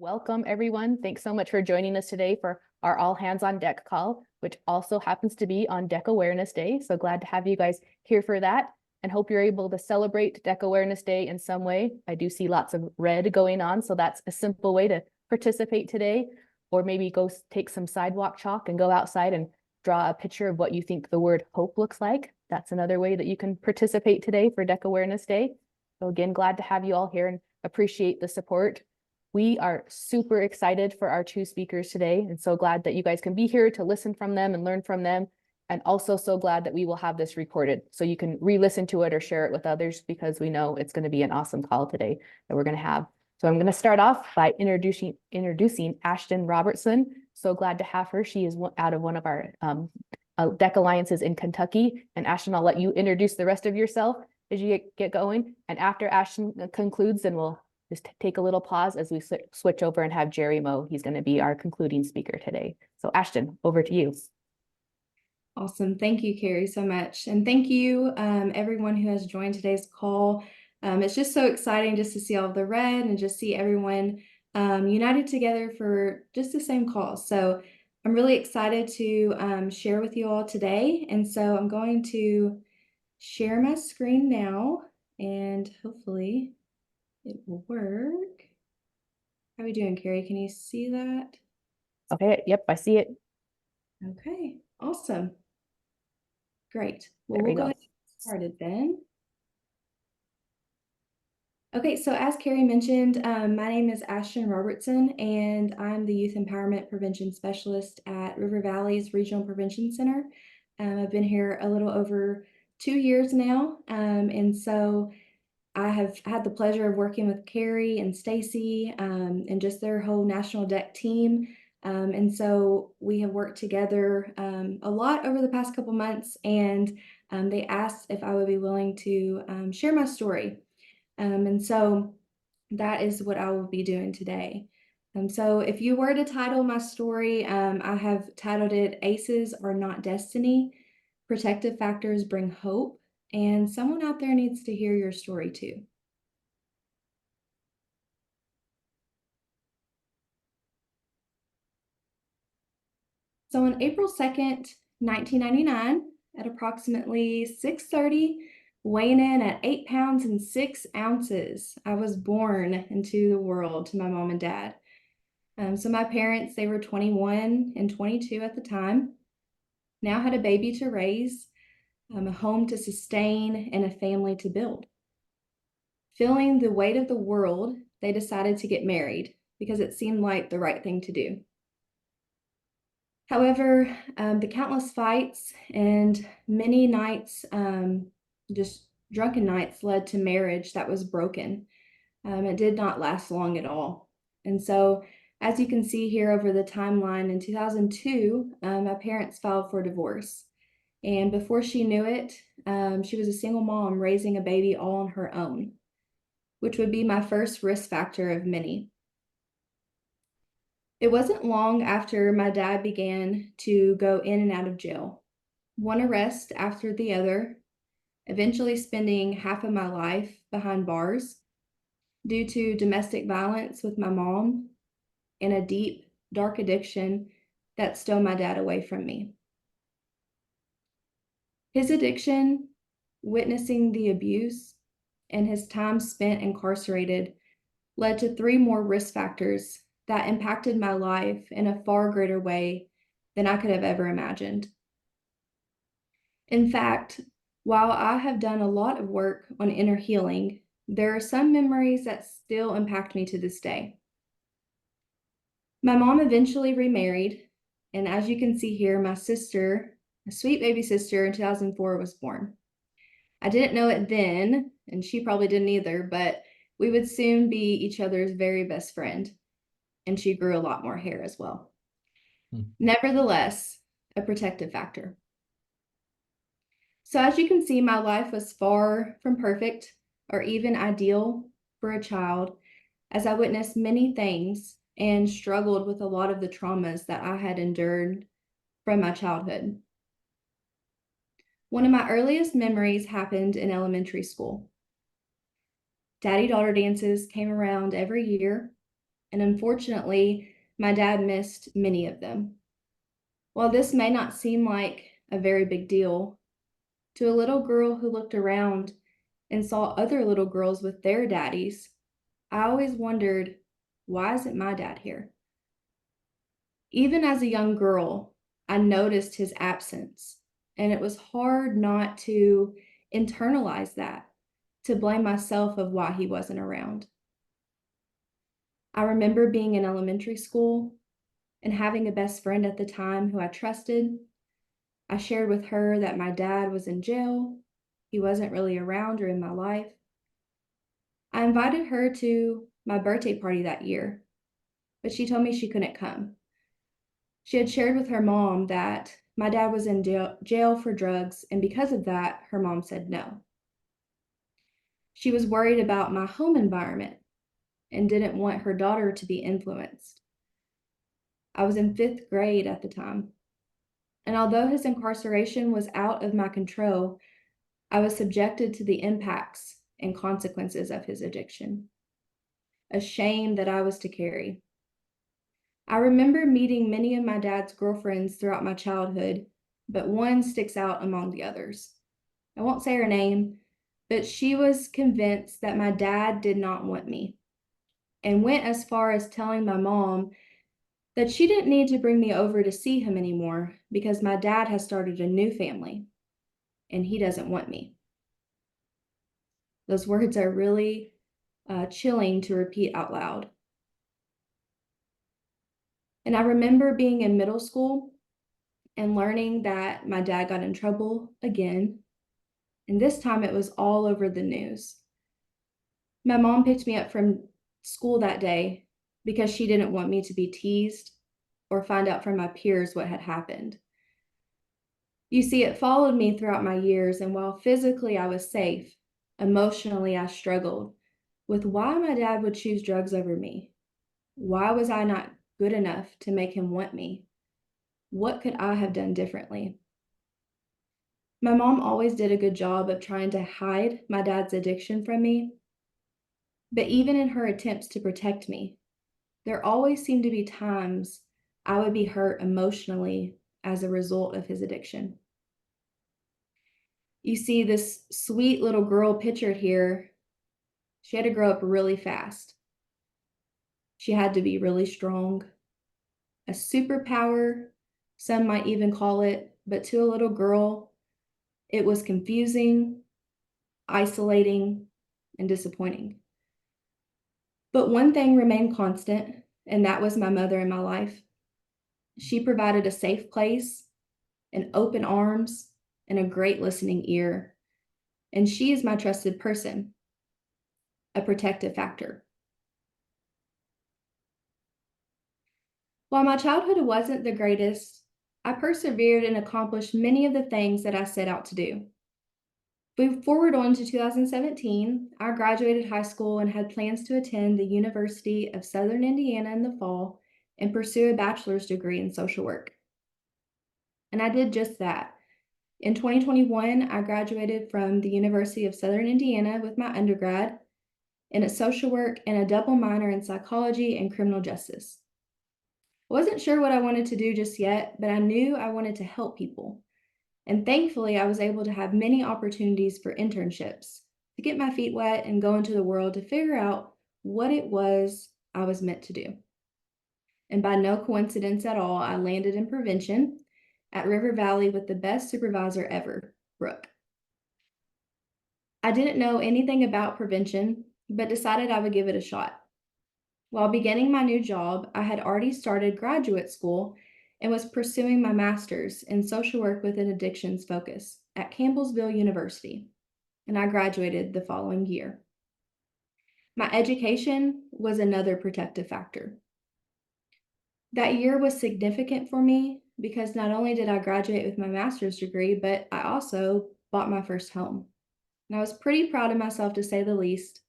Welcome, everyone. Thanks so much for joining us today for our All Hands on Deck call, which also happens to be on Deck Awareness Day. So glad to have you guys here for that and hope you're able to celebrate Deck Awareness Day in some way. I do see lots of red going on, so that's a simple way to participate today, or maybe go take some sidewalk chalk and go outside and draw a picture of what you think the word hope looks like. That's another way that you can participate today for Deck Awareness Day. So again, glad to have you all here and appreciate the support. We are super excited for our two speakers today and so glad that you guys can be here to listen from them and learn from them. And also so glad that we will have this recorded so you can re-listen to it or share it with others, because we know it's going to be an awesome call today that we're going to have. So I'm going to start off by introducing Ashton Robertson. So glad to have her. She is out of one of our DEC Alliances in Kentucky. And Ashton, I'll let you introduce the rest of yourself as you get going. And after Ashton concludes, then we'll just take a little pause as we switch over and have Jerry Moe. He's going to be our concluding speaker today. So Ashton, over to you. Awesome. Thank you, Carrie, so much. And thank you, everyone who has joined today's call. It's just so exciting just to see all of the red and just see everyone united together for just the same cause. So I'm really excited to share with you all today. And so I'm going to share my screen now, and hopefully it will work. How are we doing, Carrie? Can you see that? Okay, yep, I see it. Okay, awesome. Great. Well, we'll go ahead and get started then. Okay, so as Carrie mentioned, my name is Ashton Robertson, and I'm the Youth Empowerment Prevention Specialist at River Valley's Regional Prevention Center. I've been here a little over 2 years now, and so I have had the pleasure of working with Carrie and Stacy and just their whole National DEC team. And so we have worked together a lot over the past couple months, and they asked if I would be willing to share my story. And so that is what I will be doing today. So if you were to title my story, I have titled it "ACEs Are Not Destiny, Protective Factors Bring Hope," and someone out there needs to hear your story too. So on April 2nd, 1999, at approximately 6:30, weighing in at 8 pounds and 6 ounces, I was born into the world to my mom and dad. So my parents, they were 21 and 22 at the time, now had a baby to raise, a home to sustain, and a family to build. Feeling the weight of the world, they decided to get married because it seemed like the right thing to do. However, the countless fights and many nights, just drunken nights, led to marriage that was broken. It did not last long at all. And so, as you can see here over the timeline, in 2002, my parents filed for divorce. And before she knew it, she was a single mom raising a baby all on her own, which would be my first risk factor of many. It wasn't long after my dad began to go in and out of jail, one arrest after the other, eventually spending half of my life behind bars due to domestic violence with my mom and a deep, dark addiction that stole my dad away from me. His addiction, witnessing the abuse, and his time spent incarcerated led to 3 more risk factors that impacted my life in a far greater way than I could have ever imagined. In fact, while I have done a lot of work on inner healing, there are some memories that still impact me to this day. My mom eventually remarried, and as you can see here, my sister, a sweet baby sister in 2004, was born. I didn't know it then, and she probably didn't either, but we would soon be each other's very best friend. And she grew a lot more hair as well. Nevertheless, a protective factor. So as you can see, my life was far from perfect or even ideal for a child, as I witnessed many things and struggled with a lot of the traumas that I had endured from my childhood. One of my earliest memories happened in elementary school. Daddy-daughter dances came around every year, and unfortunately, my dad missed many of them. While this may not seem like a very big deal, to a little girl who looked around and saw other little girls with their daddies, I always wondered, why isn't my dad here? Even as a young girl, I noticed his absence, and it was hard not to internalize that, to blame myself of why he wasn't around. I remember being in elementary school and having a best friend at the time who I trusted. I shared with her that my dad was in jail. He wasn't really around or in my life. I invited her to my birthday party that year, but she told me she couldn't come. She had shared with her mom that my dad was in jail for drugs, and because of that, her mom said no. She was worried about my home environment and didn't want her daughter to be influenced. I was in 5th grade at the time, and although his incarceration was out of my control, I was subjected to the impacts and consequences of his addiction, a shame that I was to carry. I remember meeting many of my dad's girlfriends throughout my childhood, but one sticks out among the others. I won't say her name, but she was convinced that my dad did not want me and went as far as telling my mom that she didn't need to bring me over to see him anymore because my dad has started a new family and he doesn't want me. Those words are really chilling to repeat out loud. And I remember being in middle school and learning that my dad got in trouble again. And this time it was all over the news. My mom picked me up from school that day because she didn't want me to be teased or find out from my peers what had happened. You see, it followed me throughout my years, and while physically I was safe, emotionally I struggled with why my dad would choose drugs over me. Why was I not good enough to make him want me? What could I have done differently? My mom always did a good job of trying to hide my dad's addiction from me, but even in her attempts to protect me, there always seemed to be times I would be hurt emotionally as a result of his addiction. You see this sweet little girl pictured here. She had to grow up really fast. She had to be really strong. A superpower, some might even call it, but to a little girl, it was confusing, isolating, and disappointing. But one thing remained constant, and that was my mother in my life. She provided a safe place, and open arms, and a great listening ear. And she is my trusted person, a protective factor. While my childhood wasn't the greatest, I persevered and accomplished many of the things that I set out to do. Moving forward on to 2017, I graduated high school and had plans to attend the University of Southern Indiana in the fall and pursue a bachelor's degree in social work. And I did just that. In 2021, I graduated from the University of Southern Indiana with my undergrad in social work and a double minor in psychology and criminal justice. I wasn't sure what I wanted to do just yet, but I knew I wanted to help people. And thankfully, I was able to have many opportunities for internships to get my feet wet and go into the world to figure out what it was I was meant to do. And by no coincidence at all, I landed in prevention at River Valley with the best supervisor ever, Brooke. I didn't know anything about prevention, but decided I would give it a shot. While beginning my new job, I had already started graduate school and was pursuing my master's in social work with an addictions focus at Campbellsville University, and I graduated the following year. My education was another protective factor. That year was significant for me because not only did I graduate with my master's degree, but I also bought my first home. And I was pretty proud of myself, to say the least,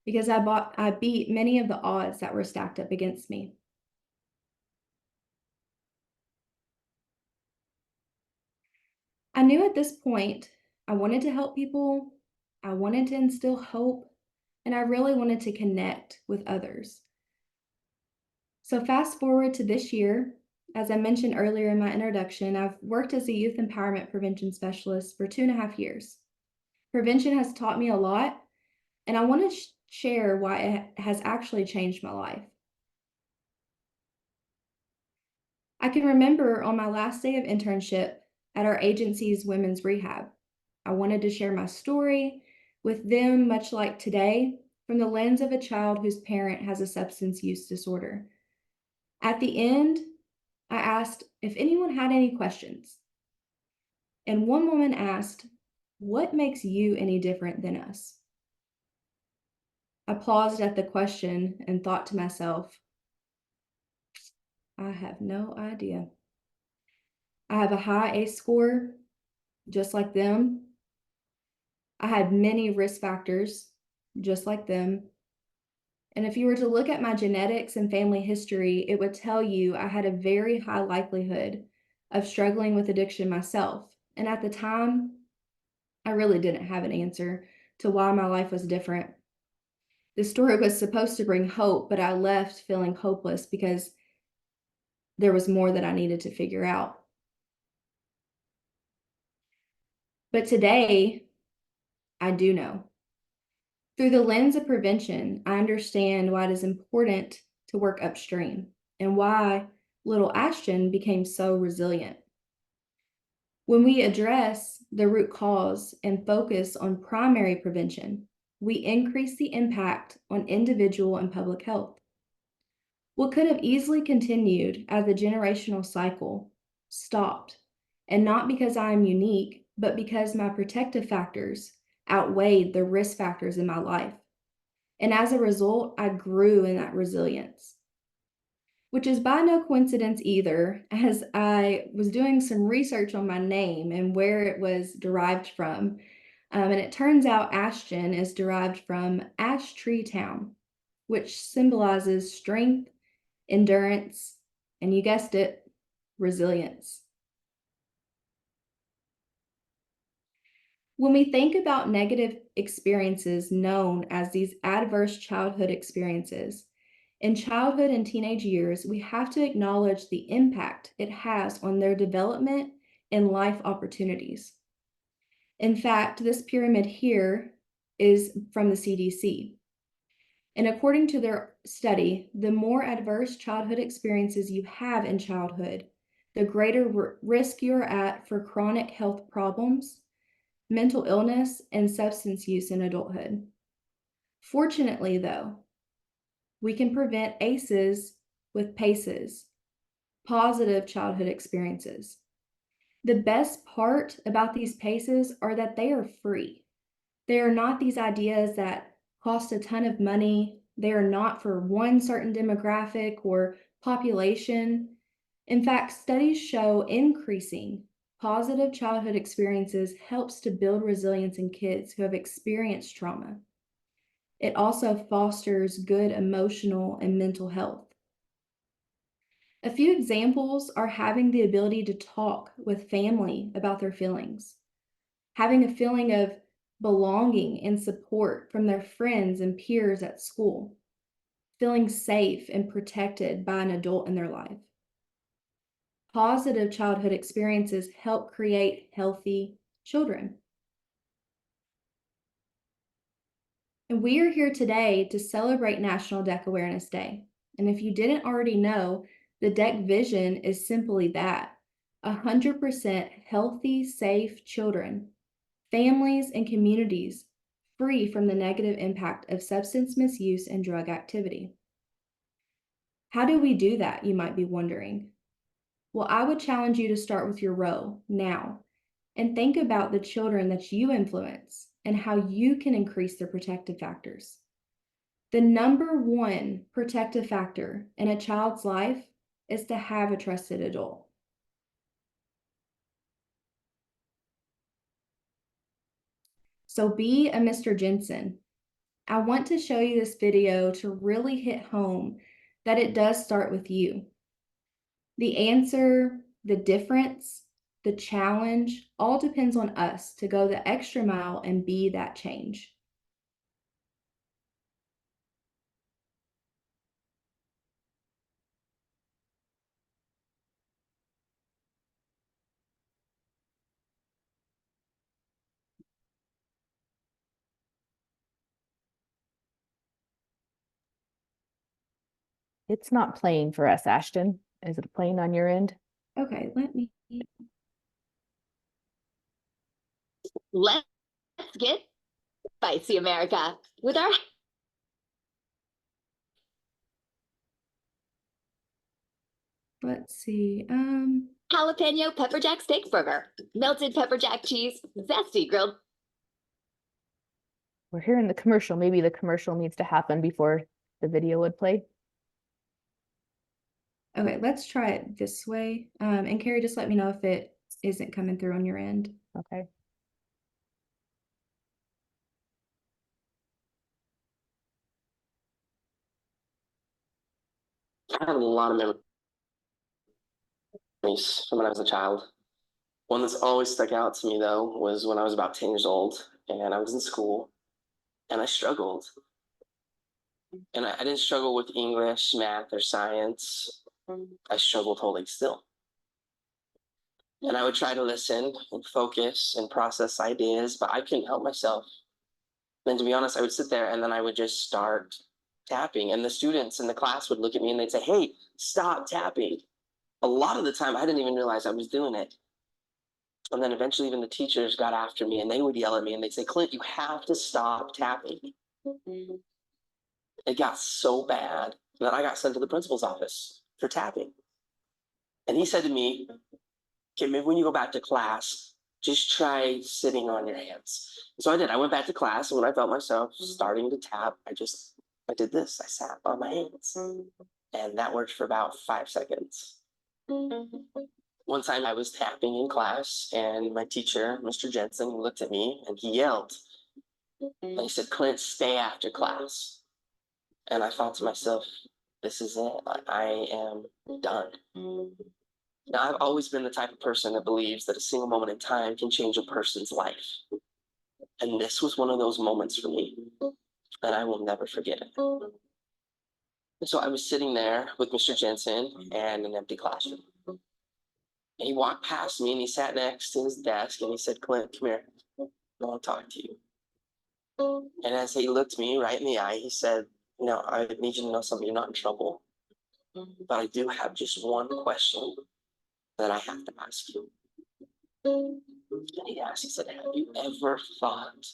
because I beat many of the odds that were stacked up against me. I knew at this point I wanted to help people, I wanted to instill hope, and I really wanted to connect with others. So fast forward to this year, as I mentioned earlier in my introduction, I've worked as a youth empowerment prevention specialist for 2.5 years. Prevention has taught me a lot, and I want to share why it has actually changed my life. I can remember on my last day of internship at our agency's women's rehab, I wanted to share my story with them, much like today, from the lens of a child whose parent has a substance use disorder. At the end, I asked if anyone had any questions. And one woman asked, "What makes you any different than us?" I paused at the question and thought to myself, I have no idea. I have a high ACE score, just like them. I had many risk factors, just like them. And if you were to look at my genetics and family history, it would tell you I had a very high likelihood of struggling with addiction myself. And at the time, I really didn't have an answer to why my life was different. The story was supposed to bring hope, but I left feeling hopeless because there was more that I needed to figure out. But today, I do know. Through the lens of prevention, I understand why it is important to work upstream and why little Ashton became so resilient. When we address the root cause and focus on primary prevention, we increase the impact on individual and public health. What could have easily continued as a generational cycle stopped, and not because I am unique, but because my protective factors outweighed the risk factors in my life. And as a result, I grew in that resilience, which is by no coincidence either, as I was doing some research on my name and where it was derived from. And it turns out Ashton is derived from Ash Tree Town, which symbolizes strength, endurance, and you guessed it, resilience. When we think about negative experiences known as these adverse childhood experiences, in childhood and teenage years, we have to acknowledge the impact it has on their development and life opportunities. In fact, this pyramid here is from the CDC. And according to their study, the more adverse childhood experiences you have in childhood, the greater risk you're at for chronic health problems, mental illness, and substance use in adulthood. Fortunately, though, we can prevent ACEs with PACEs, positive childhood experiences. The best part about these PACEs are that they are free. They are not these ideas that cost a ton of money. They are not for one certain demographic or population. In fact, studies show increasing positive childhood experiences helps to build resilience in kids who have experienced trauma. It also fosters good emotional and mental health. A few examples are having the ability to talk with family about their feelings, having a feeling of belonging and support from their friends and peers at school, feeling safe and protected by an adult in their life. Positive childhood experiences help create healthy children. And we are here today to celebrate National DEC Awareness Day. And if you didn't already know, the DEC vision is simply that, 100% healthy, safe children, families, and communities free from the negative impact of substance misuse and drug activity. How do we do that, you might be wondering? Well, I would challenge you to start with your role now and think about the children that you influence and how you can increase their protective factors. The number one protective factor in a child's life is to have a trusted adult. So be a Mr. Jensen. I want to show you this video to really hit home that it does start with you. The answer, the difference, the challenge, all depends on us to go the extra mile and be that change. It's not playing for us, Ashton. Is it playing on your end? Okay, let me. Let's get spicy, America, with our Let's see. jalapeno pepper jack steak burger, melted pepper jack cheese, zesty grilled. We're hearing the commercial. Maybe the commercial needs to happen before the video would play. Okay, let's try it this way. And Carrie, just let me know if it isn't coming through on your end. Okay. I have a lot of memories from when I was a child. One that's always stuck out to me, though, was when I was about 10 years old and I was in school and I struggled. And I didn't struggle with English, math, or science. I struggled holding still. And I would try to listen and focus and process ideas, but I couldn't help myself. Then, to be honest, I would sit there and then I would just start tapping. And the students in the class would look at me and they'd say, "Hey, stop tapping." A lot of the time, I didn't even realize I was doing it. And then eventually, even the teachers got after me and they would yell at me and they'd say, "Clint, you have to stop tapping." It got so bad that I got sent to the principal's office for tapping. And he said to me, "Okay, maybe when you go back to class, just try sitting on your hands." So I did. I went back to class, and when I felt myself starting to tap, I did this. I sat on my hands. And that worked for about 5 seconds. One time I was tapping in class, and my teacher, Mr. Jensen, looked at me and he yelled. And he said, "Clint, stay after class." And I thought to myself, this is it. I am done. Now, I've always been the type of person that believes that a single moment in time can change a person's life. And this was one of those moments for me, and I will never forget it. And so I was sitting there with Mr. Jensen and an empty classroom. And he walked past me and he sat next to his desk and he said, "Clint, come here. I want to talk to you." And as he looked me right in the eye, he said, "I need you to know something. You're not in trouble. But I do have just one question that I have to ask you." And he asked, he said, "Have you ever thought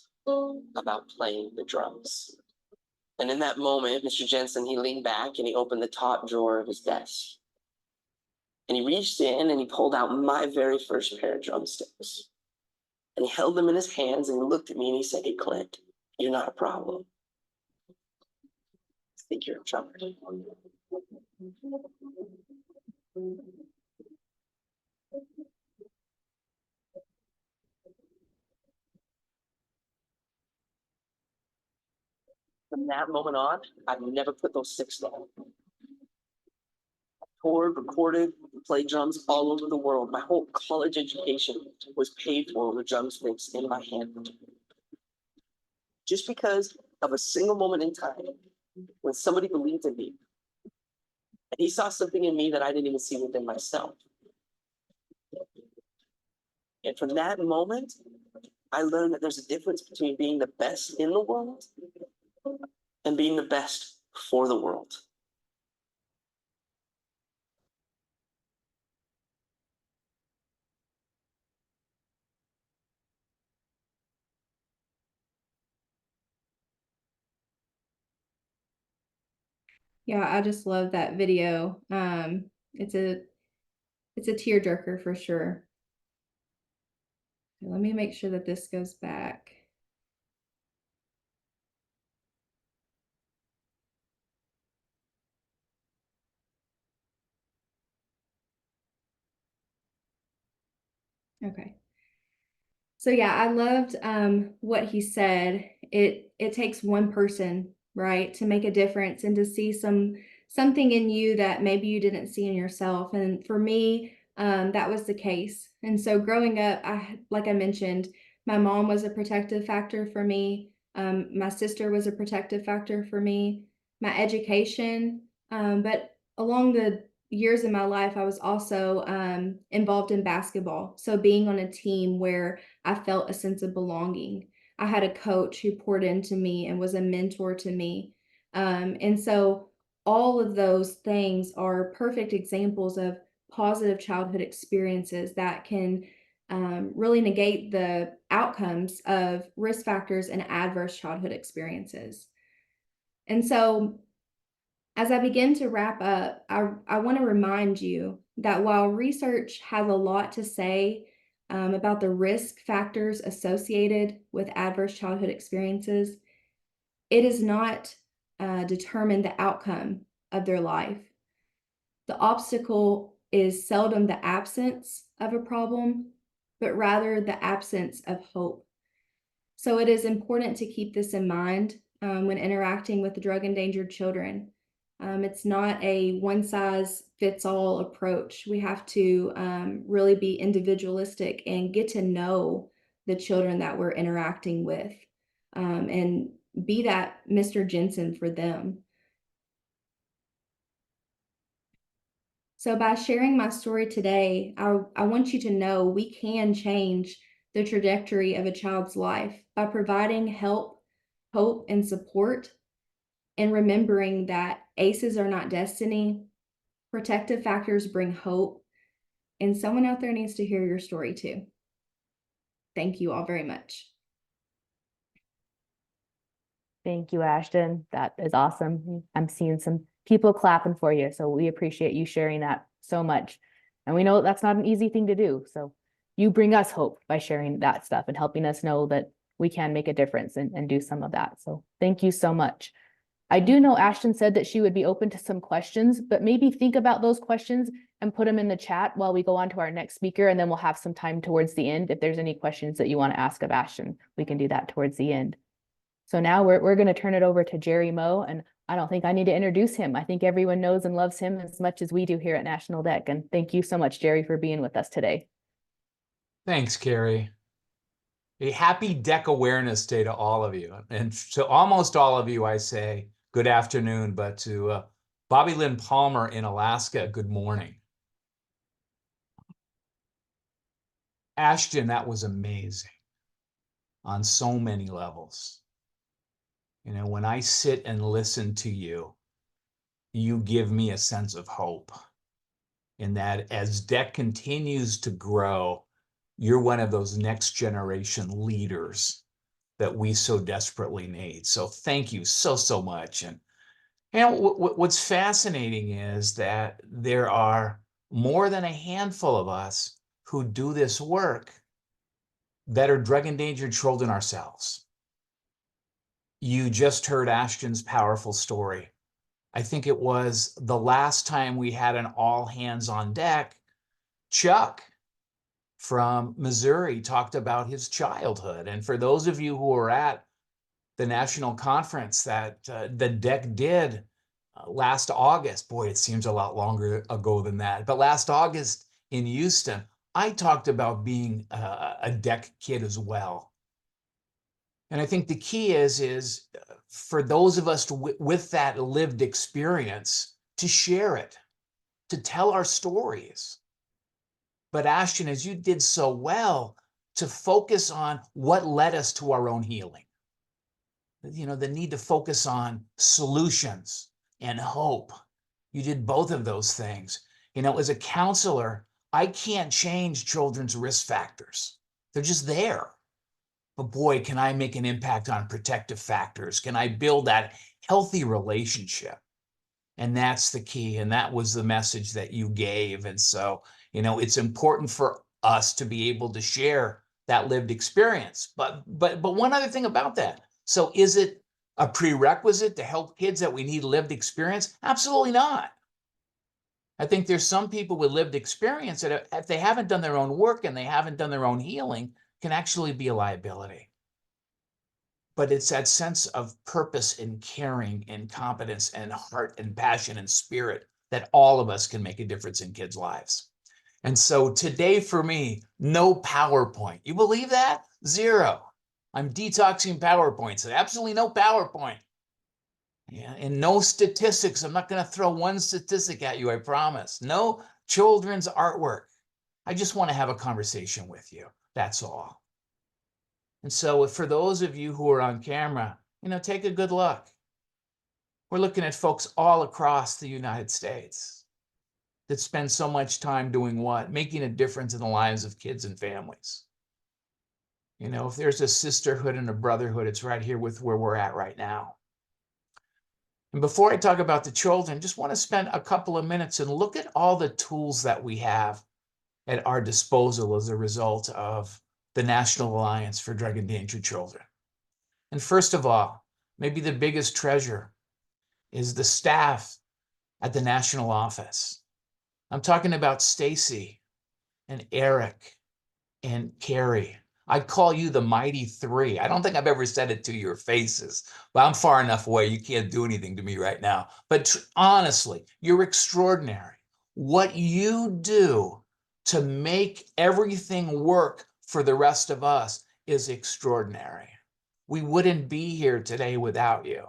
about playing the drums?" And in that moment, Mr. Jensen, he leaned back and he opened the top drawer of his desk. And he reached in and he pulled out my very first pair of drumsticks. And he held them in his hands and he looked at me and he said, "Hey, Clint, you're not a problem. I think you're a drummer." From that moment on, I've never put those sticks down. Toured, recorded, played drums all over the world. My whole college education was paid for with drumsticks in my hand. Just because of a single moment in time when somebody believed in me. And he saw something in me that I didn't even see within myself. And from that moment, I learned that there's a difference between being the best in the world and being the best for the world. Yeah, I just love that video. It's a tearjerker for sure. Let me make sure that this goes back. Okay. So yeah, I loved what he said. It takes one person, right, to make a difference and to see something in you that maybe you didn't see in yourself. And for me, that was the case. And so growing up, like I mentioned, my mom was a protective factor for me. My sister was a protective factor for me. My education, but along the years in my life, I was also involved in basketball. So being on a team where I felt a sense of belonging. I had a coach who poured into me and was a mentor to me. And so all of those things are perfect examples of positive childhood experiences that can really negate the outcomes of risk factors and adverse childhood experiences. And so, as I begin to wrap up, I want to remind you that while research has a lot to say about the risk factors associated with adverse childhood experiences, it does not determine the outcome of their life. The obstacle is seldom the absence of a problem, but rather the absence of hope. So it is important to keep this in mind when interacting with drug endangered children. It's not a one-size-fits-all approach. We have to really be individualistic and get to know the children that we're interacting with, and be that Mr. Jensen for them. So by sharing my story today, I want you to know we can change the trajectory of a child's life by providing help, hope, and support, and remembering that ACEs are not destiny, protective factors bring hope, and someone out there needs to hear your story too. Thank you all very much. Thank you, Ashton. That is awesome. I'm seeing some people clapping for you, so we appreciate you sharing that so much. And we know that's not an easy thing to do. So you bring us hope by sharing that stuff and helping us know that we can make a difference and do some of that. So thank you so much. I do know Ashton said that she would be open to some questions, but maybe think about those questions and put them in the chat while we go on to our next speaker, and then we'll have some time towards the end. If there's any questions that you want to ask of Ashton, we can do that towards the end. So now we're going to turn it over to Jerry Moe, and I don't think I need to introduce him. I think everyone knows and loves him as much as we do here at National DEC. And thank you so much, Jerry, for being with us today. Thanks, Carrie. A happy DEC Awareness Day to all of you. And to almost all of you, I say good afternoon, but to Bobby Lynn Palmer in Alaska, good morning. Ashton, that was amazing on so many levels. You know, when I sit and listen to you, you give me a sense of hope in that as DEC continues to grow, you're one of those next generation leaders that we so desperately need. So thank you so much. And you know, what's fascinating is that there are more than a handful of us who do this work that are drug endangered children ourselves. You just heard Ashton's powerful story. I think it was the last time we had an all hands on deck, Chuck from Missouri talked about his childhood. And for those of you who were at the national conference that the DEC did last August, boy, it seems a lot longer ago than that, but last August in Houston, I talked about being a DEC kid as well. And I think the key is for those of us with that lived experience to share it, to tell our stories. But Ashton, as you did so well, to focus on what led us to our own healing. You know, the need to focus on solutions and hope. You did both of those things. You know, as a counselor, I can't change children's risk factors. They're just there. But boy, can I make an impact on protective factors? Can I build that healthy relationship? And that's the key. And that was the message that you gave. And so, you know, it's important for us to be able to share that lived experience. But one other thing about that. So is it a prerequisite to help kids that we need lived experience? Absolutely not. I think there's some people with lived experience that if they haven't done their own work and they haven't done their own healing, can actually be a liability. But it's that sense of purpose and caring and competence and heart and passion and spirit that all of us can make a difference in kids' lives. And so today for me, no PowerPoint. You believe that? Zero. I'm detoxing PowerPoints. Absolutely no PowerPoint. Yeah, and no statistics. I'm not going to throw one statistic at you, I promise. No children's artwork. I just want to have a conversation with you. That's all. And so for those of you who are on camera, you know, take a good look. We're looking at folks all across the United States that spend so much time doing what? Making a difference in the lives of kids and families. You know, if there's a sisterhood and a brotherhood, it's right here with where we're at right now. And before I talk about the children, just want to spend a couple of minutes and look at all the tools that we have at our disposal as a result of the National Alliance for Drug Endangered Children. And first of all, maybe the biggest treasure is the staff at the national office. I'm talking about Stacy and Eric and Carrie. I call you the mighty three. I don't think I've ever said it to your faces, but I'm far enough away. You can't do anything to me right now. But honestly, you're extraordinary. What you do to make everything work for the rest of us is extraordinary. We wouldn't be here today without you.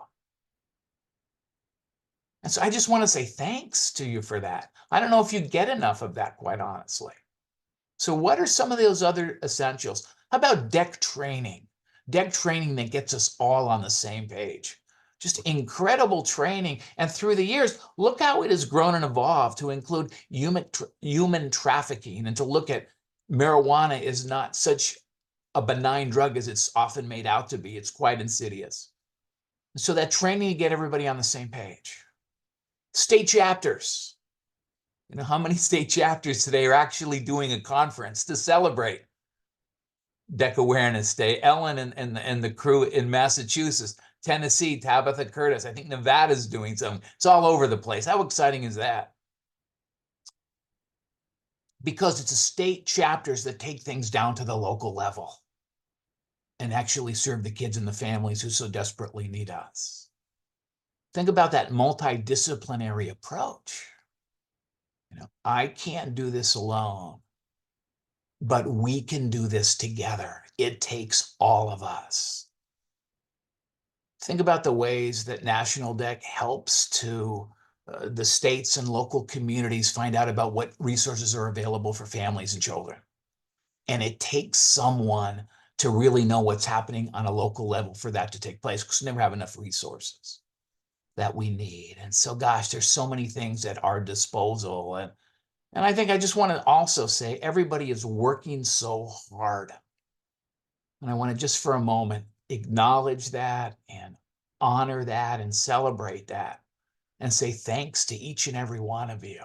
And so I just want to say thanks to you for that. I don't know if you get enough of that, quite honestly. So what are some of those other essentials? How about DEC training? DEC training that gets us all on the same page. Just incredible training. And through the years, look how it has grown and evolved to include human trafficking and to look at marijuana is not such a benign drug as it's often made out to be. It's quite insidious. So that training to get everybody on the same page. State chapters. You know, how many state chapters today are actually doing a conference to celebrate DEC Awareness Day? Ellen and the crew in Massachusetts, Tennessee, Tabitha Curtis. I think Nevada's doing something. It's all over the place. How exciting is that? Because it's the state chapters that take things down to the local level and actually serve the kids and the families who so desperately need us. Think about that multidisciplinary approach. You know, I can't do this alone, but we can do this together. It takes all of us. Think about the ways that National DEC helps to the states and local communities find out about what resources are available for families and children. And it takes someone to really know what's happening on a local level for that to take place, because we never have enough resources that we need. And so, gosh, there's so many things at our disposal. And I think I just want to also say everybody is working so hard. And I want to just for a moment acknowledge that and honor that and celebrate that and say thanks to each and every one of you.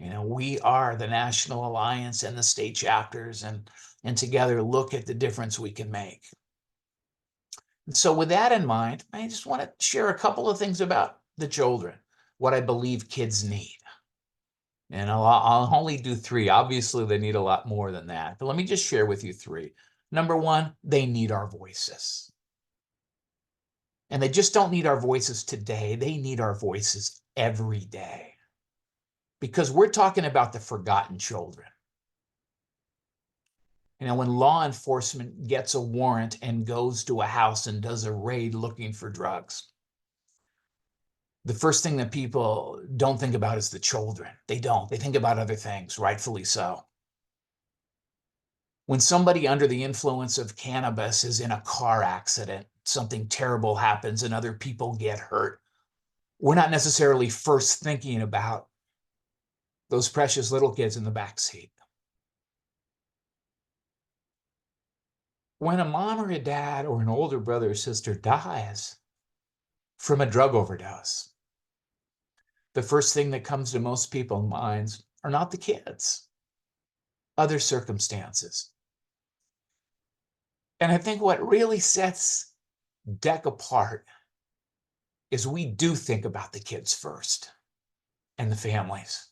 You know, we are the National Alliance and the state chapters, and together look at the difference we can make. And so with that in mind, I just want to share a couple of things about the children, what I believe kids need. And I'll only do three. Obviously, they need a lot more than that. But let me just share with you three. Number one, they need our voices. And they just don't need our voices today. They need our voices every day. Because we're talking about the forgotten children. You know, when law enforcement gets a warrant and goes to a house and does a raid looking for drugs, the first thing that people don't think about is the children. They don't. They think about other things, rightfully so. When somebody under the influence of cannabis is in a car accident, something terrible happens and other people get hurt, we're not necessarily first thinking about those precious little kids in the back seat. When a mom or a dad or an older brother or sister dies from a drug overdose, the first thing that comes to most people's minds are not the kids, other circumstances. And I think what really sets DEC apart is we do think about the kids first and the families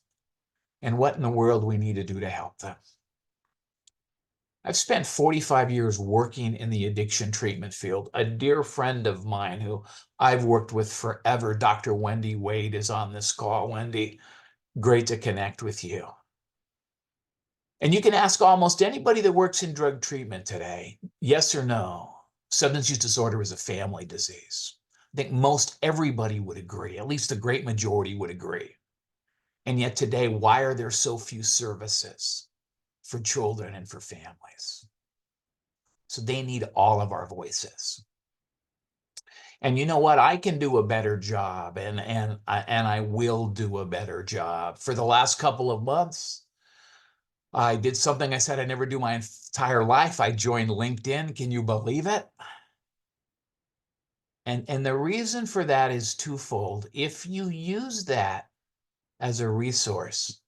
and what in the world we need to do to help them. I've spent 45 years working in the addiction treatment field. A dear friend of mine who I've worked with forever, Dr. Wendy Wade, is on this call. Wendy, great to connect with you. And you can ask almost anybody that works in drug treatment today, yes or no, substance use disorder is a family disease. I think most everybody would agree, at least a great majority would agree. And yet today, why are there so few services for children and for families? So they need all of our voices. And you know what? I can do a better job, and I will do a better job. For the last couple of months, I did something I said I never do my entire life. I joined LinkedIn. Can you believe it? And the reason for that is twofold. If you use that as a resource,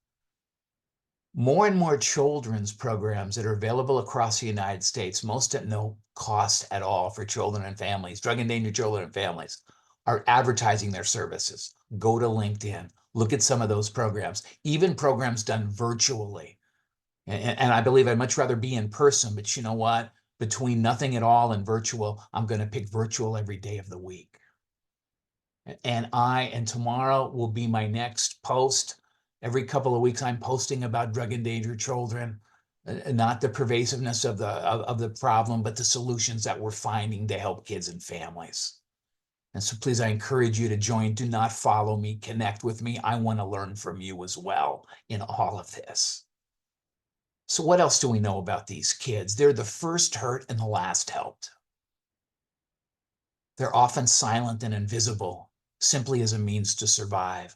more and more children's programs that are available across the United States, most at no cost at all for children and families, drug endangered children and families, are advertising their services. Go to LinkedIn, look at some of those programs, even programs done virtually. And I believe I'd much rather be in person, but you know what? Between nothing at all and virtual, I'm going to pick virtual every day of the week. And tomorrow will be my next post. Every couple of weeks, I'm posting about drug endangered children, not the pervasiveness of the problem, but the solutions that we're finding to help kids and families. And so please, I encourage you to join. Do not follow me, connect with me. I want to learn from you as well in all of this. So what else do we know about these kids? They're the first hurt and the last helped. They're often silent and invisible, simply as a means to survive.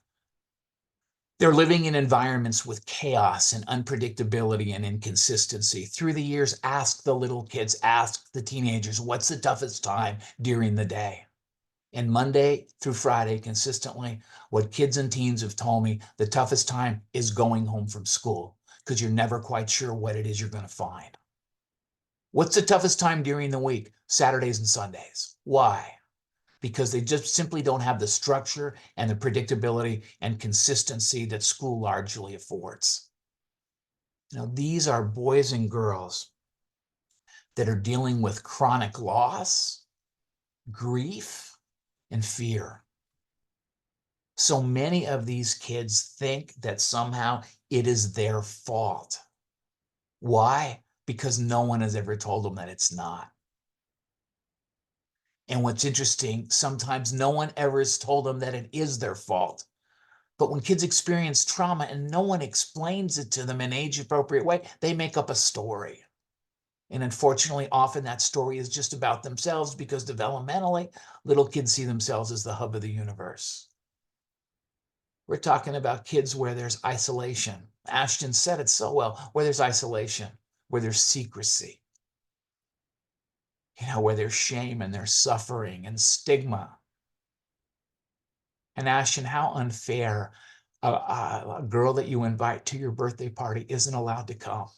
They're living in environments with chaos and unpredictability and inconsistency. Through the years, ask the little kids, ask the teenagers, what's the toughest time during the day? And Monday through Friday, consistently, what kids and teens have told me, the toughest time is going home from school, because you're never quite sure what it is you're going to find. What's the toughest time during the week? Saturdays and Sundays. Why? Because they just simply don't have the structure and the predictability and consistency that school largely affords. Now, these are boys and girls that are dealing with chronic loss, grief, and fear. So many of these kids think that somehow it is their fault. Why? Because no one has ever told them that it's not. And what's interesting, sometimes no one ever has told them that it is their fault. But when kids experience trauma and no one explains it to them in an age-appropriate way, they make up a story. And unfortunately, often that story is just about themselves, because developmentally, little kids see themselves as the hub of the universe. We're talking about kids where there's isolation. Ashton said it so well, where there's isolation, where there's secrecy, where there's shame and there's suffering and stigma. And Ashton, how unfair a girl that you invite to your birthday party isn't allowed to come.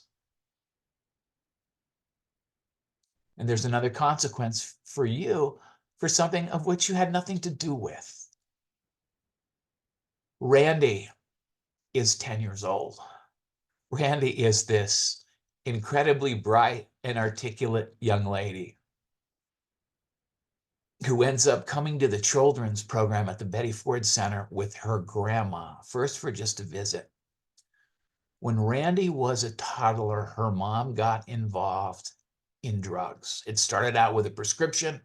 And there's another consequence for you for something of which you had nothing to do with. Randy is 10 years old. Randy is this incredibly bright and articulate young lady who ends up coming to the children's program at the Betty Ford Center with her grandma, first for just a visit. When Randy was a toddler, her mom got involved in drugs. It started out with a prescription,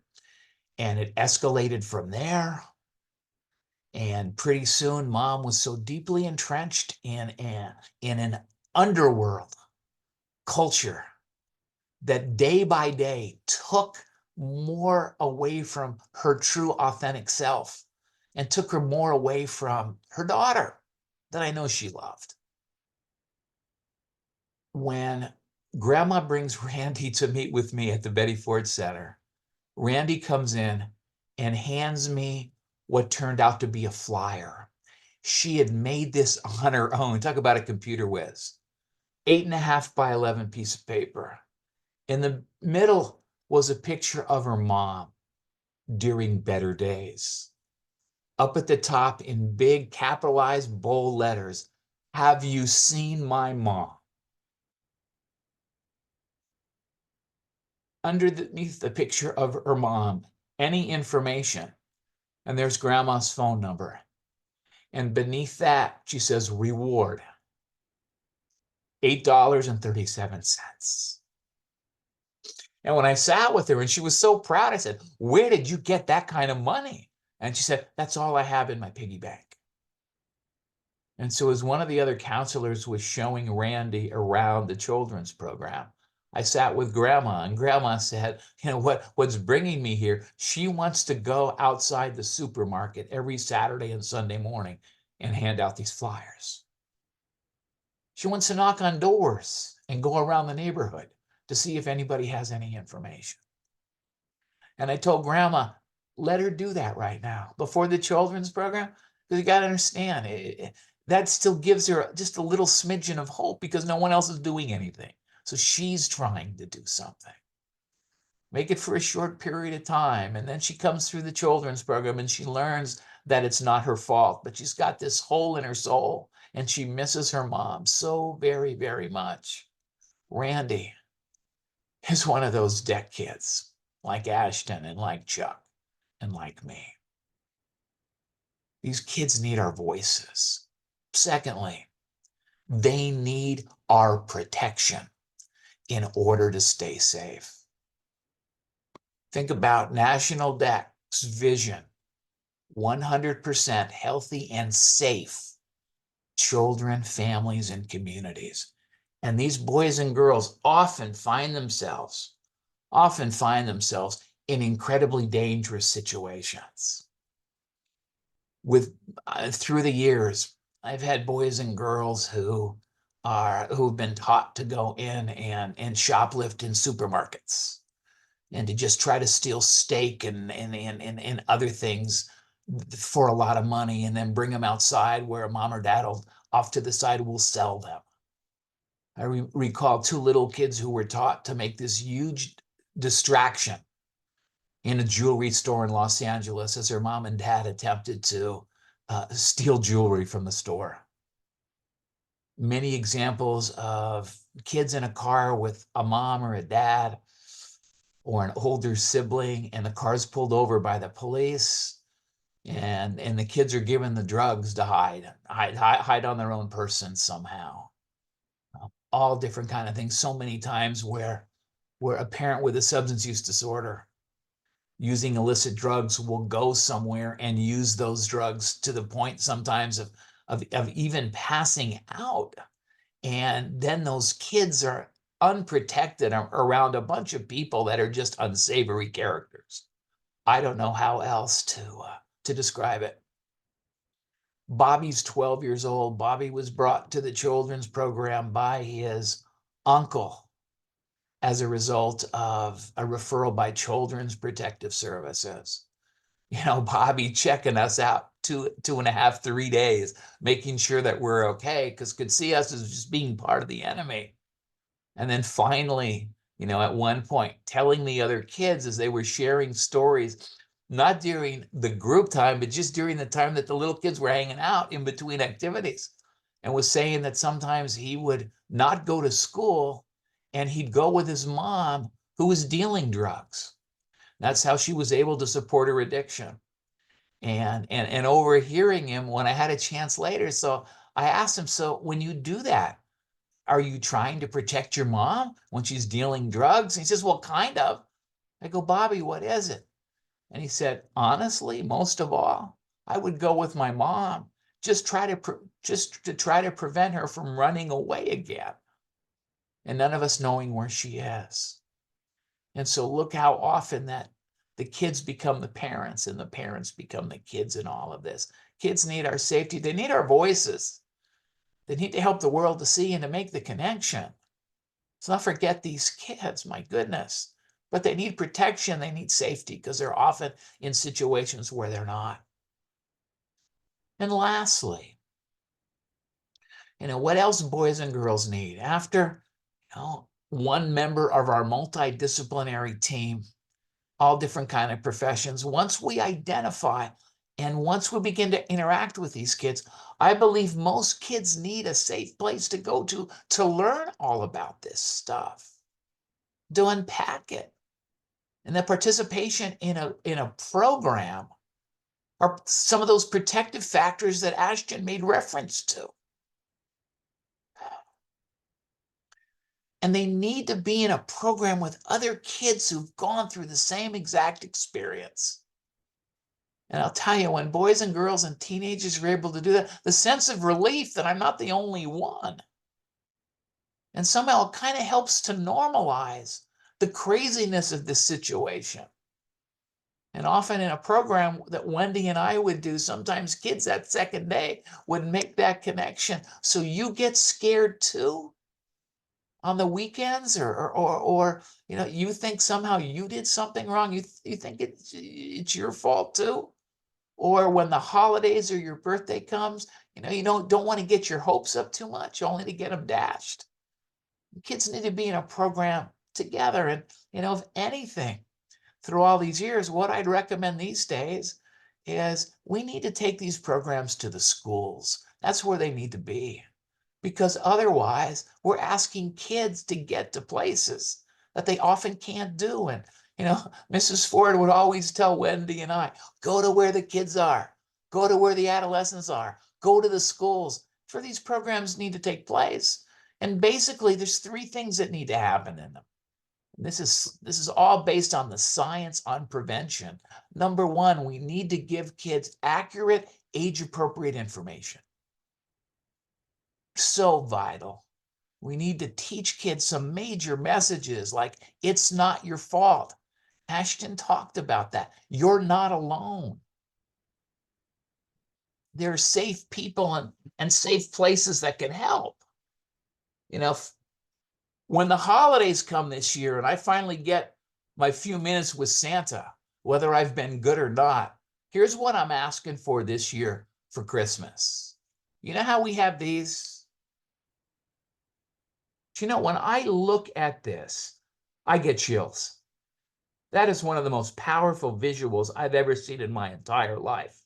and it escalated from there. And pretty soon, mom was so deeply entrenched in an underworld culture that day by day took more away from her true authentic self and took her more away from her daughter that I know she loved. When grandma brings Randy to meet with me at the Betty Ford Center, Randy comes in and hands me what turned out to be a flyer. She had made this on her own. Talk about a computer whiz. 8.5 by 11 piece of paper. In the middle was a picture of her mom during better days. Up at the top in big capitalized bold letters, "Have you seen my mom?" Underneath the picture of her mom, any information, and there's grandma's phone number. And beneath that, she says, reward, $8.37. And when I sat with her and she was so proud, I said, "Where did you get that kind of money?" And she said, "That's all I have in my piggy bank." And so as one of the other counselors was showing Randy around the children's program, I sat with grandma, and grandma said, you know, what's bringing me here? She wants to go outside the supermarket every Saturday and Sunday morning and hand out these flyers. She wants to knock on doors and go around the neighborhood to see if anybody has any information. And I told grandma, let her do that right now before the children's program, because you got to understand, that still gives her just a little smidgen of hope because no one else is doing anything. So she's trying to do something. Make it for a short period of time. And then she comes through the children's program and she learns that it's not her fault, but she's got this hole in her soul and she misses her mom so very, very much. Randy is one of those DEC kids, like Ashton and like Chuck and like me. These kids need our voices. Secondly, they need our protection in order to stay safe. Think about National DEC's vision, 100% healthy and safe children, families, and communities. And these boys and girls often find themselves in incredibly dangerous situations. Through the years, I've had boys and girls who've been taught to go in and shoplift in supermarkets and to just try to steal steak and other things for a lot of money and then bring them outside where mom or dad off to the side will sell them. I recall two little kids who were taught to make this huge distraction in a jewelry store in Los Angeles as their mom and dad attempted to steal jewelry from the store. Many examples of kids in a car with a mom or a dad or an older sibling, and the car's pulled over by the police, and the kids are given the drugs to hide on their own person somehow. All different kind of things. So many times where a parent with a substance use disorder using illicit drugs will go somewhere and use those drugs to the point sometimes of even passing out. And then those kids are unprotected around a bunch of people that are just unsavory characters. I don't know how else to describe it. Bobby's 12 years old. Bobby was brought to the children's program by his uncle as a result of a referral by Children's Protective Services. You know, Bobby checking us out 2.5, 3 days, making sure that we're okay, because could see us as just being part of the enemy. And then finally, you know, at one point, telling the other kids as they were sharing stories, not during the group time, but just during the time that the little kids were hanging out in between activities, and was saying that sometimes he would not go to school and he'd go with his mom who was dealing drugs. That's how she was able to support her addiction. And overhearing him when I had a chance later. So I asked him, so when you do that, are you trying to protect your mom when she's dealing drugs? And he says, well, kind of. I go, Bobby, what is it? And he said, honestly, most of all, I would go with my mom, just to try to prevent her from running away again, and none of us knowing where she is. And so look how often that the kids become the parents and the parents become the kids in all of this. Kids need our safety. They need our voices. They need to help the world to see and to make the connection. Let's not forget these kids, my goodness. But they need protection. They need safety because they're often in situations where they're not. And lastly, you know, what else boys and girls need? After, you know, one member of our multidisciplinary team, all different kind of professions, once we identify and once we begin to interact with these kids, I believe most kids need a safe place to go to learn all about this stuff, to unpack it. And the participation in a program are some of those protective factors that Ashton made reference to. And they need to be in a program with other kids who've gone through the same exact experience. And I'll tell you, when boys and girls and teenagers are able to do that, the sense of relief that I'm not the only one And somehow it kind of helps to normalize the craziness of this situation. And often in a program that Wendy and I would do, sometimes kids that second day would make that connection. So you get scared too on the weekends, or you think somehow you did something wrong. You think it's your fault too. Or when the holidays or your birthday comes, you don't want to get your hopes up too much, only to get them dashed. Kids need to be in a program together. And, if anything, through all these years, what I'd recommend these days is we need to take these programs to the schools. That's where they need to be. Because otherwise, we're asking kids to get to places that they often can't do. And, Mrs. Ford would always tell Wendy and I, go to where the kids are, go to where the adolescents are, go to the schools. For these programs need to take place. And basically, there's 3 things that need to happen in them. And this is all based on the science on prevention. Number 1, we need to give kids accurate, age-appropriate information. So vital. We need to teach kids some major messages like, it's not your fault. Ashton talked about that. You're not alone. There are safe people and safe places that can help. When the holidays come this year and I finally get my few minutes with Santa, whether I've been good or not, here's what I'm asking for this year for Christmas. You know how we have these? When I look at this, I get chills. That is one of the most powerful visuals I've ever seen in my entire life.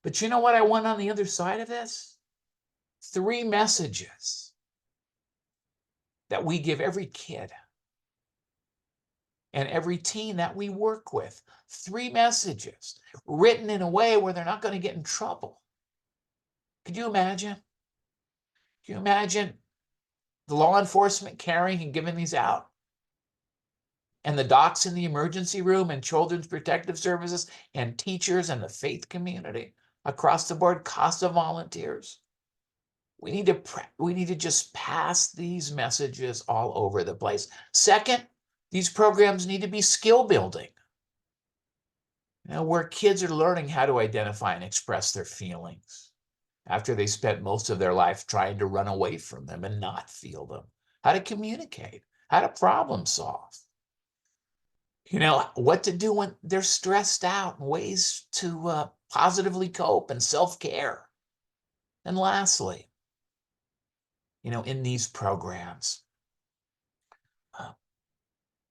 But you know what I want on the other side of this? 3 messages that we give every kid and every teen that we work with. 3 messages written in a way where they're not going to get in trouble. Could you imagine? Can you imagine the law enforcement carrying and giving these out? And the docs in the emergency room and Children's Protective Services and teachers and the faith community across the board, CASA volunteers. We need to just pass these messages all over the place. Second, these programs need to be skill building. Where kids are learning how to identify and express their feelings after they spent most of their life trying to run away from them and not feel them. How to communicate, how to problem solve. What to do when they're stressed out, ways to positively cope and self-care. And lastly, in these programs,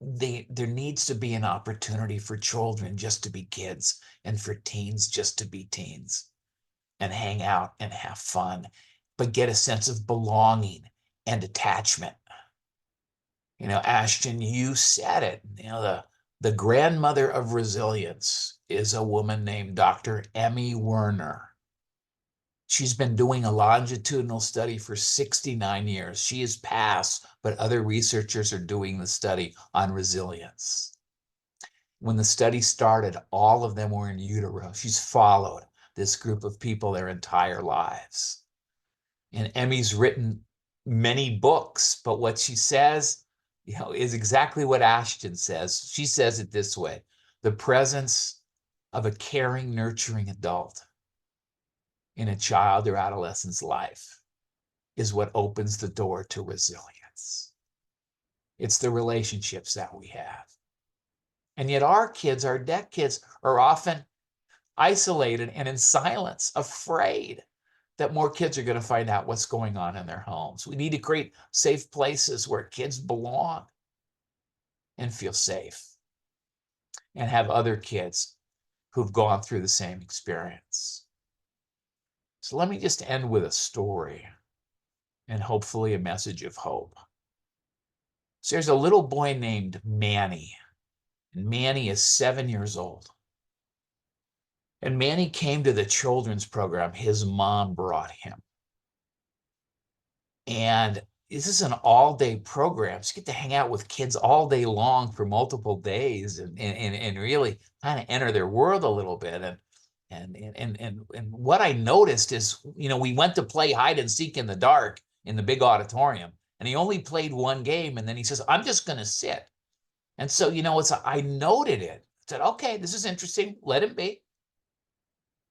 there needs to be an opportunity for children just to be kids and for teens just to be teens and hang out and have fun, but get a sense of belonging and attachment. Ashton, you said it, the grandmother of resilience is a woman named Dr. Emmy Werner. She's been doing a longitudinal study for 69 years. She is past, but other researchers are doing the study on resilience. When the study started, all of them were in utero. She's followed this group of people their entire lives. And Emmy's written many books, but what she says, is exactly what Ashton says. She says it this way: the presence of a caring, nurturing adult in a child or adolescent's life is what opens the door to resilience. It's the relationships that we have. And yet our kids, our DEC kids, are often isolated and in silence, afraid that more kids are going to find out what's going on in their homes. We need to create safe places where kids belong and feel safe and have other kids who've gone through the same experience. So let me just end with a story and hopefully a message of hope. So there's a little boy named Manny, and Manny is 7 years old. And Manny came to the children's program his mom brought him. And this is an all-day program. So you get to hang out with kids all day long for multiple days and really kind of enter their world a little bit. And what I noticed is, we went to play hide and seek in the dark in the big auditorium. And he only played one game. And then he says, I'm just going to sit. And so, I noted it. I said, okay, this is interesting. Let him be.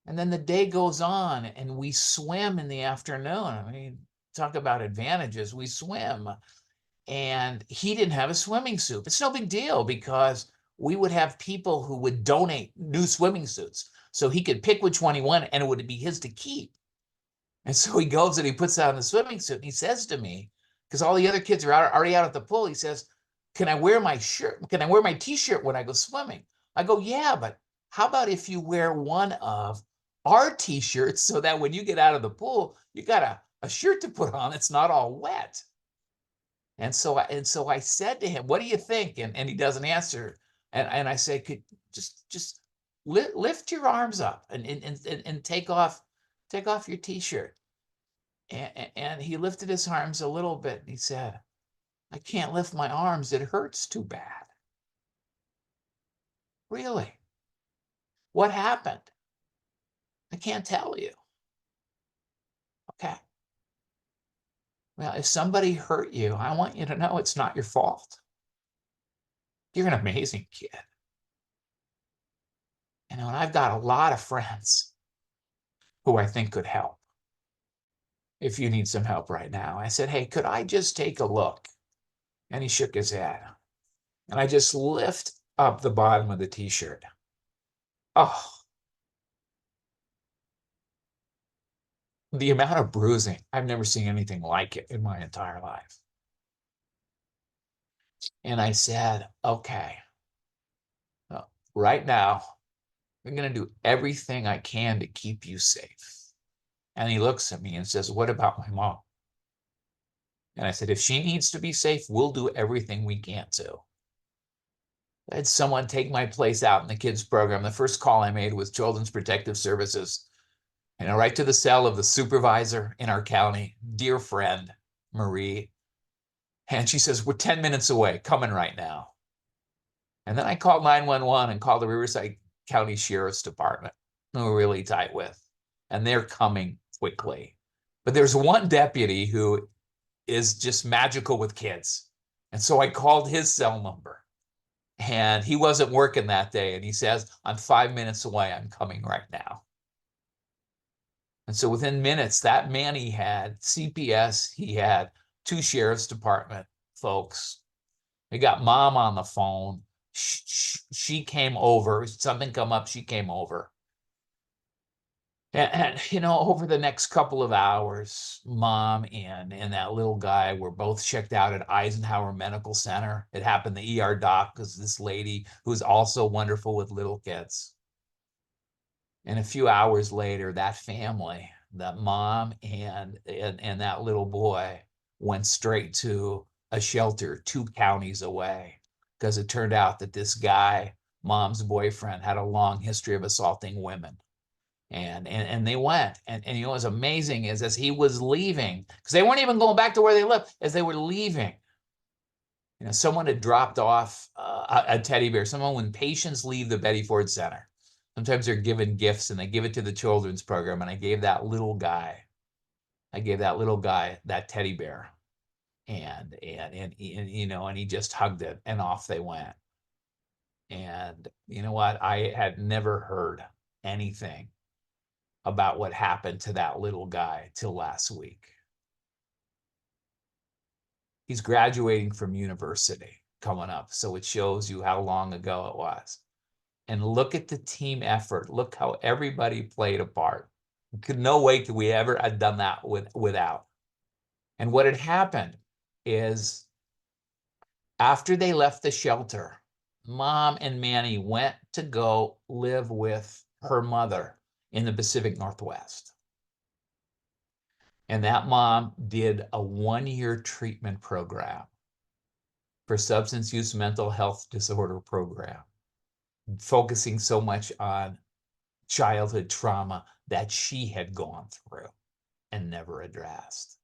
And then the day goes on and we swim in the afternoon. I mean, talk about advantages. We swim and he didn't have a swimming suit. It's no big deal because we would have people who would donate new swimming suits. So he could pick which one he wanted and it would be his to keep. And so he goes and he puts on the swimming suit and he says to me, because all the other kids are already out at the pool, he says, can I wear my shirt? Can I wear my t-shirt when I go swimming? I go, yeah, but how about if you wear one of our t-shirts so that when you get out of the pool, you got a shirt to put on that's not all wet. And so I said to him, what do you think? And he doesn't answer. And I say, could just lift your arms up and take off your t-shirt. And he lifted his arms a little bit and he said, I can't lift my arms. It hurts too bad. Really? What happened? I can't tell you. Okay. Well, if somebody hurt you, I want you to know it's not your fault. You're an amazing kid. And I've got a lot of friends who I think could help. If you need some help right now. I said, hey, could I just take a look? And he shook his head. And I just lift up the bottom of the t-shirt. Oh, the amount of bruising, I've never seen anything like it in my entire life. And I said, okay, well, right now, I'm going to do everything I can to keep you safe. And he looks at me and says, what about my mom? And I said, if she needs to be safe, we'll do everything we can to. I had someone take my place out in the kids program. The first call I made was Children's Protective Services, right to the cell of the supervisor in our county, dear friend, Marie. And she says, we're 10 minutes away, coming right now. And then I called 911 and called the Riverside County Sheriff's Department, who we're really tight with. And they're coming quickly. But there's one deputy who is just magical with kids. And so I called his cell number. And he wasn't working that day. And he says, I'm 5 minutes away. I'm coming right now. And so within minutes, that man, he had CPS, he had 2 sheriff's department folks. He got mom on the phone. She came over. Something come up, she came over. And over the next couple of hours, mom and that little guy were both checked out at Eisenhower Medical Center. It happened, the ER doc was this lady who's also wonderful with little kids. And a few hours later, that family, that mom and that little boy went straight to a shelter 2 counties away, because it turned out that this guy, mom's boyfriend, had a long history of assaulting women. And they went. And what was amazing is as he was leaving, because they weren't even going back to where they lived, as they were leaving, someone had dropped off a teddy bear. Someone, when patients leave the Betty Ford Center, sometimes they're given gifts and they give it to the children's program. And I gave that little guy that teddy bear. And he just hugged it and off they went. And you know what? I had never heard anything about what happened to that little guy till last week. He's graduating from university coming up, so it shows you how long ago it was. And look at the team effort. Look how everybody played a part. No way could we ever have done that without. And what had happened is, after they left the shelter, Mom and Manny went to go live with her mother in the Pacific Northwest. And that mom did a 1-year treatment program for substance use mental health disorder program, focusing so much on childhood trauma that she had gone through and never addressed.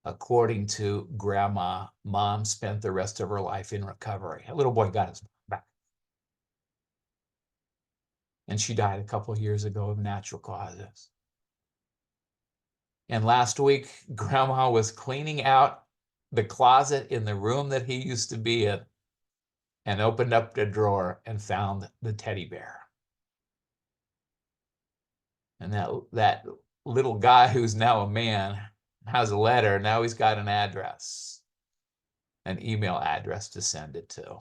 According to Grandma, Mom spent the rest of her life in recovery. A little boy got his back. And she died a couple of years ago of natural causes. And last week, Grandma was cleaning out the closet in the room that he used to be in and opened up the drawer and found the teddy bear. And that little guy who's now a man has a letter. Now he's got an address, an email address to send it to.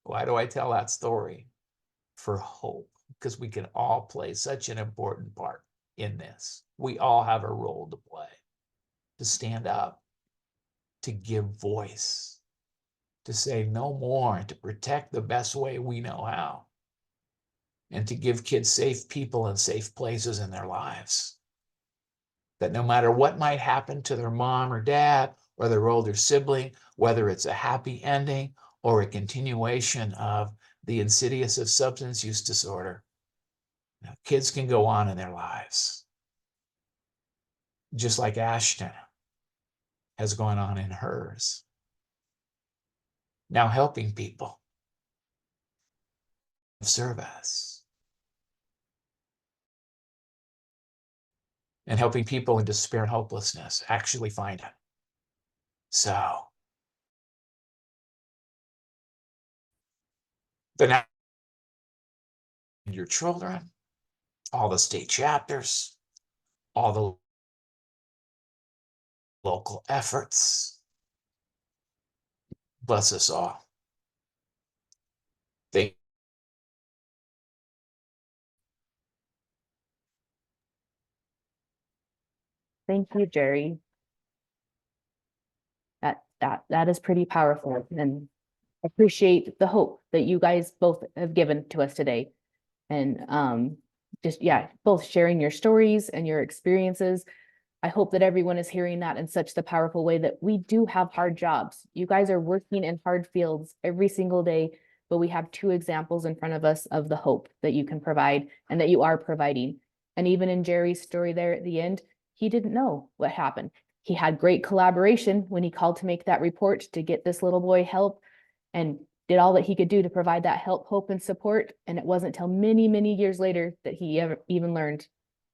Why do I tell that story? For hope, because we can all play such an important part in this. We all have a role to play, to stand up, to give voice, to say no more, to protect the best way we know how, and to give kids safe people and safe places in their lives. That no matter what might happen to their mom or dad or their older sibling, whether it's a happy ending or a continuation of the insidious of substance use disorder, kids can go on in their lives. Just like Ashton has gone on in hers. Now helping people of service. And helping people in despair and hopelessness actually find it. So, the your children, all the state chapters, all the local efforts. Bless us all. Thank you, Jerry. That is pretty powerful, and appreciate the hope that you guys both have given to us today. And just, yeah, both sharing your stories and your experiences. I hope that everyone is hearing that in such the powerful way that we do have hard jobs. You guys are working in hard fields every single day, but we have two examples in front of us of the hope that you can provide and that you are providing. And even in Jerry's story there at the end, he didn't know what happened. He had great collaboration when he called to make that report to get this little boy help, and did all that he could do to provide that help, hope, and support. And it wasn't until many, many years later that he ever even learned,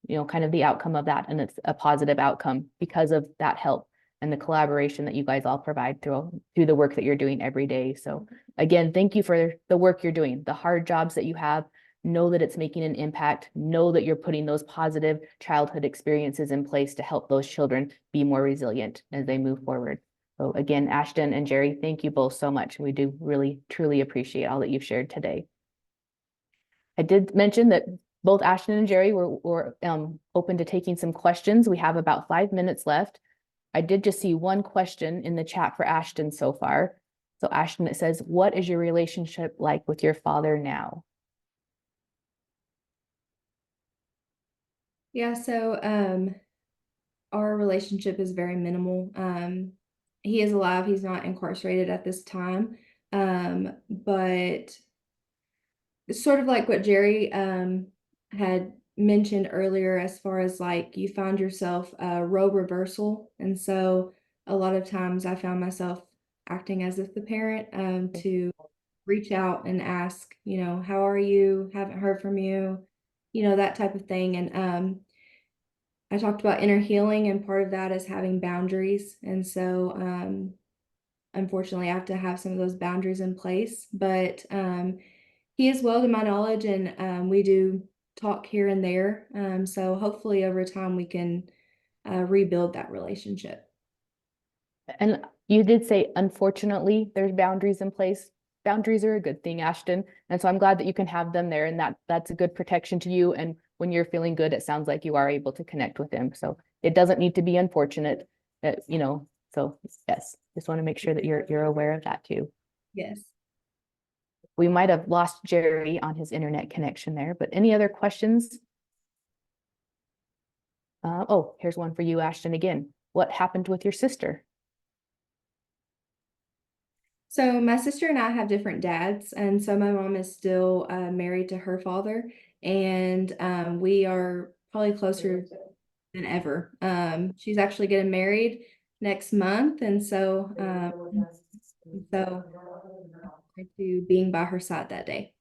kind of the outcome of that. And it's a positive outcome because of that help and the collaboration that you guys all provide through the work that you're doing every day. So again, thank you for the work you're doing, the hard jobs that you have. Know that it's making an impact. Know that you're putting those positive childhood experiences in place to help those children be more resilient as they move forward. So again, Ashton and Jerry, thank you both so much. We do really, truly appreciate all that you've shared today. I did mention that both Ashton and Jerry were open to taking some questions. We have about 5 minutes left. I did just see one question in the chat for Ashton so far. So Ashton, it says, what is your relationship like with your father now? Yeah, so our relationship is very minimal. He is alive, he's not incarcerated at this time. But it's sort of like what Jerry had mentioned earlier, as far as like you find yourself role reversal. And so a lot of times I found myself acting as if the parent to reach out and ask, how are you? Haven't heard from you, that type of thing. And I talked about inner healing, and part of that is having boundaries. And so unfortunately, I have to have some of those boundaries in place. But he is well to my knowledge, and we do talk here and there. So hopefully over time we can rebuild that relationship. And you did say, unfortunately, there's boundaries in place. Boundaries are a good thing, Ashton. And so I'm glad that you can have them there, and that's a good protection to you. And when you're feeling good, it sounds like you are able to connect with him. So it doesn't need to be unfortunate, so yes, just want to make sure that you're aware of that too. Yes. We might have lost Jerry on his internet connection there, but any other questions? Oh, here's one for you, Ashton, again. What happened with your sister? So my sister and I have different dads, and so my mom is still married to her father, and we are probably closer than ever. She's actually getting married next month, and so to being by her side that day.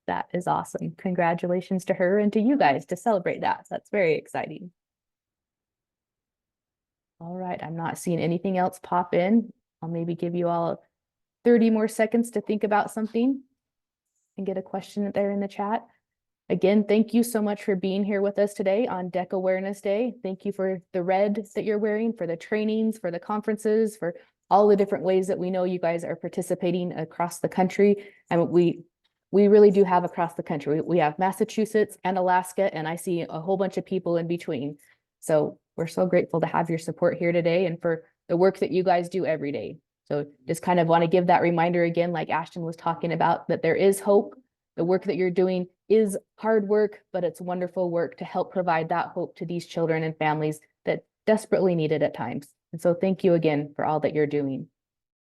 That is awesome. Congratulations to her and to you guys to celebrate that. That's very exciting. right, I'm not seeing anything else pop in. I'll maybe give you all 30 more seconds to think about something and get a question there in the chat. Again, thank you so much for being here with us today on DEC Awareness Day. Thank you for the red that you're wearing, for the trainings, for the conferences, for all the different ways that we know you guys are participating across the country. And we really do have across the country. We have Massachusetts and Alaska, and I see a whole bunch of people in between. So we're so grateful to have your support here today and for the work that you guys do every day. So just kind of want to give that reminder again, like Ashton was talking about, that there is hope. The work that you're doing is hard work, but it's wonderful work to help provide that hope to these children and families that desperately need it at times. And so thank you again for all that you're doing.